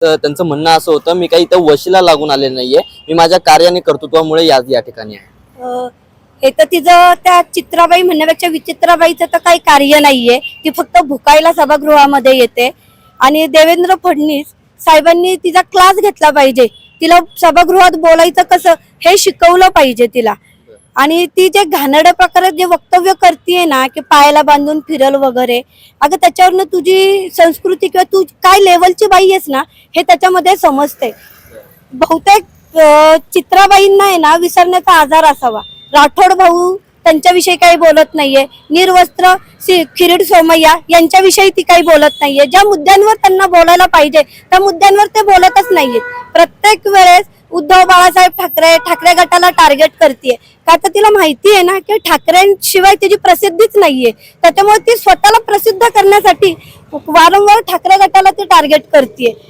त्यांचं म्हणणं असं होतं, मी काही इथं वशीला लागून आले नाहीये, मी माझ्या कार्याने कर्तृत्वामुळे या ठिकाणी आहे. हे तर तिचं त्या चित्राबाई म्हणण्यापेक्षा विचित्राबाईचं तर काही कार्य नाहीये. ती फक्त भुकायला सभागृहामध्ये येते आणि देवेंद्र फडणवीस साहेबांनी तिचा क्लास घेतला पाहिजे. तिला सभागृहात बोलायचं कसं हे शिकवलं पाहिजे तिला. आणि ती जे घाणेरड्या प्रकारे जे वक्तव्य करते ना की पायाला बांधून फिरल वगैरे, अगं त्याच्यावरनं तुझी संस्कृती किंवा तू काय लेवलची बाई आहेस ना हे त्याच्यामध्ये समजते. बहुतेक चित्राबाईंना आहे ना विसरण्याचा आजार असावा. राठोड भाऊ त्यांच्याविषयी काही बोलत नाहीये. निर्वस्त्र किरीट सोमय्या यांच्याविषयी ती काही बोलत नाहीये. ज्या मुद्द्यांवर त्यांना बोलायला पाहिजे त्या मुद्द्यांवर ते बोलतच नाहीये. प्रत्येक वेळेस उद्धव बाळासाहेब ठाकरे गटाला टार्गेट करते. का तर तिला माहिती आहे ना की ठाकरेंशिवाय त्याची प्रसिद्धीच नाहीये. त्याच्यामुळे ती स्वतःला प्रसिद्ध करण्यासाठी वारंवार ठाकरे गटाला ती टार्गेट करते.